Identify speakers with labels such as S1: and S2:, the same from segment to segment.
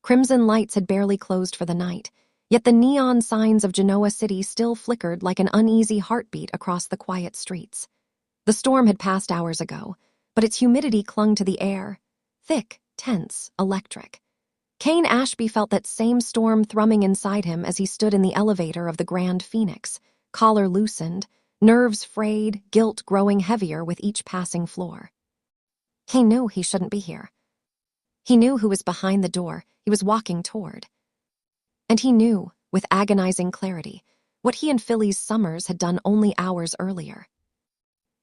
S1: Crimson lights had barely closed for the night, yet the neon signs of Genoa City still flickered like an uneasy heartbeat across the quiet streets. The storm had passed hours ago, but its humidity clung to the air, thick, tense, electric. Kane Ashby felt that same storm thrumming inside him as he stood in the elevator of the Grand Phoenix, collar loosened, nerves frayed, guilt growing heavier with each passing floor. He knew he shouldn't be here. He knew who was behind the door he was walking toward. And he knew, with agonizing clarity, what he and Phyllis Summers had done only hours earlier.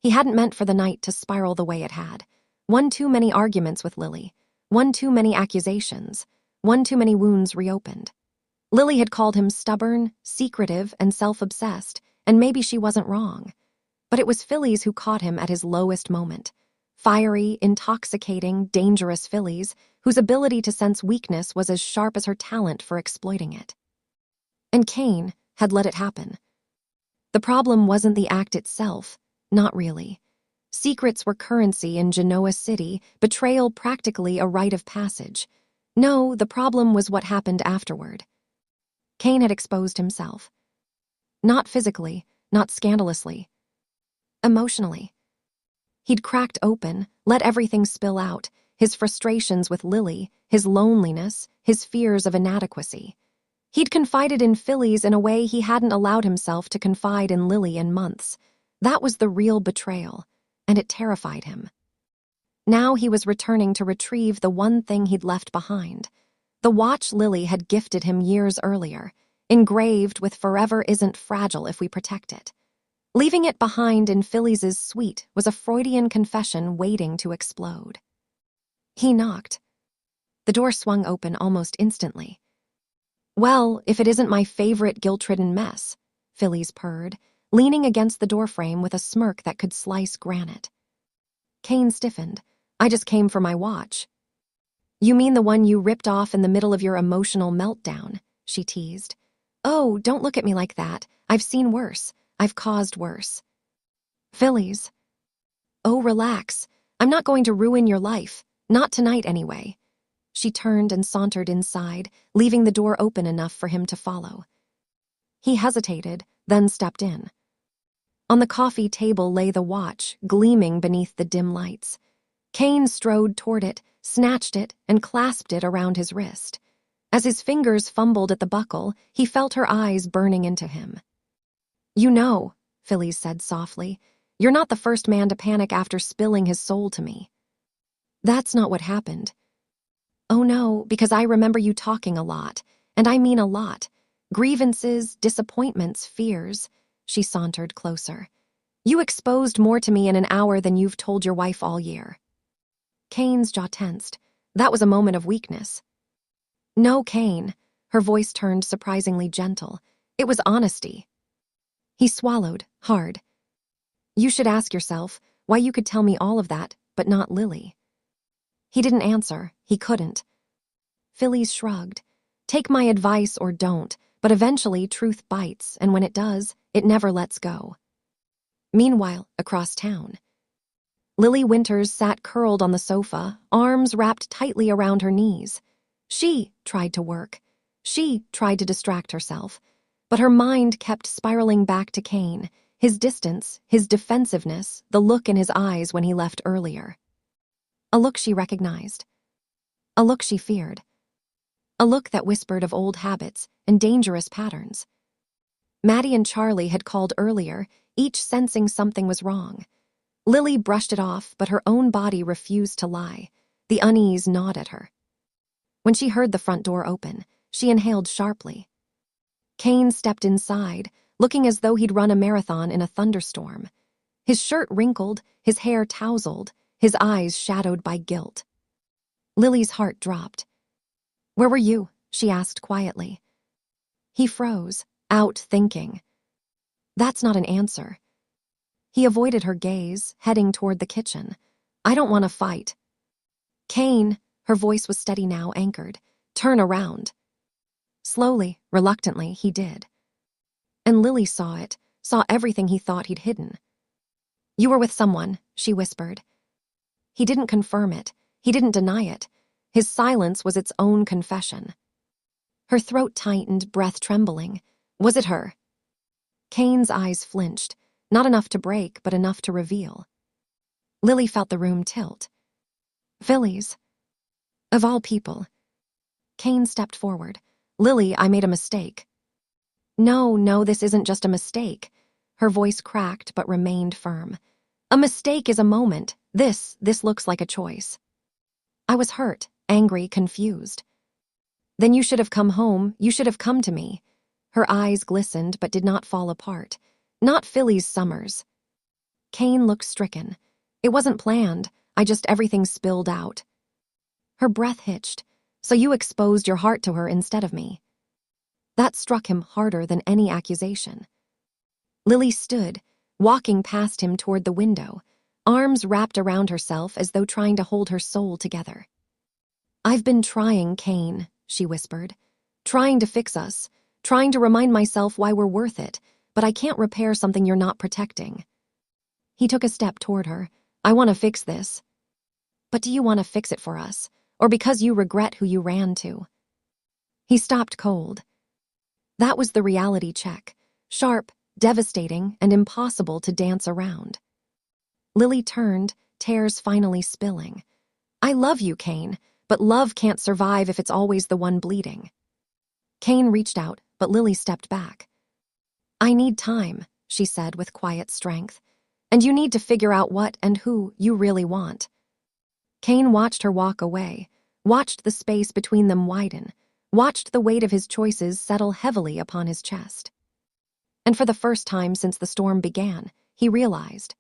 S1: He hadn't meant for the night to spiral the way it had. One too many arguments with Lily, one too many accusations, one too many wounds reopened. Lily had called him stubborn, secretive, and self-obsessed, and maybe she wasn't wrong. But it was Phyllis who caught him at his lowest moment. Fiery, intoxicating, dangerous Phyllis, whose ability to sense weakness was as sharp as her talent for exploiting it. And Kane had let it happen. The problem wasn't the act itself, not really. Secrets were currency in Genoa City, betrayal practically a rite of passage. No, the problem was what happened afterward. Kane had exposed himself. Not physically, not scandalously. Emotionally. He'd cracked open, let everything spill out, his frustrations with Lily, his loneliness, his fears of inadequacy. He'd confided in Phyllis in a way he hadn't allowed himself to confide in Lily in months. That was the real betrayal, and it terrified him. Now he was returning to retrieve the one thing he'd left behind. The watch Lily had gifted him years earlier, engraved with "Forever isn't fragile if we protect it." Leaving it behind in Phyllis's suite was a Freudian confession waiting to explode. He knocked. The door swung open almost instantly. "Well, if it isn't my favorite guilt-ridden mess," Phyllis purred, leaning against the doorframe with a smirk that could slice granite. Kane stiffened. "I just came for my watch." "You mean the one you ripped off in the middle of your emotional meltdown," she teased. "Oh, don't look at me like that. I've seen worse. I've caused worse." "Phyllis." "Oh, relax. I'm not going to ruin your life. Not tonight, anyway." She turned and sauntered inside, leaving the door open enough for him to follow. He hesitated, then stepped in. On the coffee table lay the watch, gleaming beneath the dim lights. Kane strode toward it, snatched it, and clasped it around his wrist. As his fingers fumbled at the buckle, he felt her eyes burning into him. "You know," Phyllis said softly, "you're not the first man to panic after spilling his soul to me." "That's not what happened." "Oh no, because I remember you talking a lot, and I mean a lot. Grievances, disappointments, fears." She sauntered closer. "You exposed more to me in an hour than you've told your wife all year." Kane's jaw tensed. That was a moment of weakness. "No, Kane." Her voice turned surprisingly gentle. "It was honesty." He swallowed, hard. "You should ask yourself why you could tell me all of that, but not Lily." He didn't answer. He couldn't. Phyllis shrugged. "Take my advice or don't, but eventually truth bites, and when it does, it never lets go." Meanwhile, across town, Lily Winters sat curled on the sofa, arms wrapped tightly around her knees. She tried to work. She tried to distract herself. But her mind kept spiraling back to Kane, his distance, his defensiveness, the look in his eyes when he left earlier. A look she recognized. A look she feared. A look that whispered of old habits and dangerous patterns. Maddie and Charlie had called earlier, each sensing something was wrong. Lily brushed it off, but her own body refused to lie. The unease gnawed at her. When she heard the front door open, she inhaled sharply. Kane stepped inside, looking as though he'd run a marathon in a thunderstorm. His shirt wrinkled, his hair tousled, his eyes shadowed by guilt. Lily's heart dropped. "Where were you?" she asked quietly. He froze, out thinking. That's not an answer. He avoided her gaze, heading toward the kitchen. "I don't want to fight." "Kane," her voice was steady now, anchored. "Turn around." Slowly, reluctantly, he did. And Lily saw it, saw everything he thought he'd hidden. "You were with someone," she whispered. He didn't confirm it. He didn't deny it. His silence was its own confession. Her throat tightened, breath trembling. Was it her? Kane's eyes flinched, not enough to break, but enough to reveal. Lily felt the room tilt. Phyllis. Of all people. Kane stepped forward. Lily, I made a mistake. No, this isn't just a mistake. Her voice cracked but remained firm. A mistake is a moment. This looks like a choice. I was hurt, angry, confused. Then you should have come home. You should have come to me. Her eyes glistened but did not fall apart. Not Phyllis Summers. Kane looked stricken. It wasn't planned. Everything spilled out. Her breath hitched. So you exposed your heart to her instead of me. That struck him harder than any accusation. Lily stood, walking past him toward the window, arms wrapped around herself as though trying to hold her soul together. I've been trying, Kane, she whispered. Trying to fix us, trying to remind myself why we're worth it, but I can't repair something you're not protecting. He took a step toward her. I want to fix this. But do you want to fix it for us, or because you regret who you ran to? He stopped cold. That was the reality check, sharp, devastating, and impossible to dance around. Lily turned, tears finally spilling. I love you, Kane, but love can't survive if it's always the one bleeding. Kane reached out, but Lily stepped back. I need time, she said with quiet strength, and you need to figure out what and who you really want. Kane watched her walk away, watched the space between them widen, watched the weight of his choices settle heavily upon his chest. And for the first time since the storm began, he realized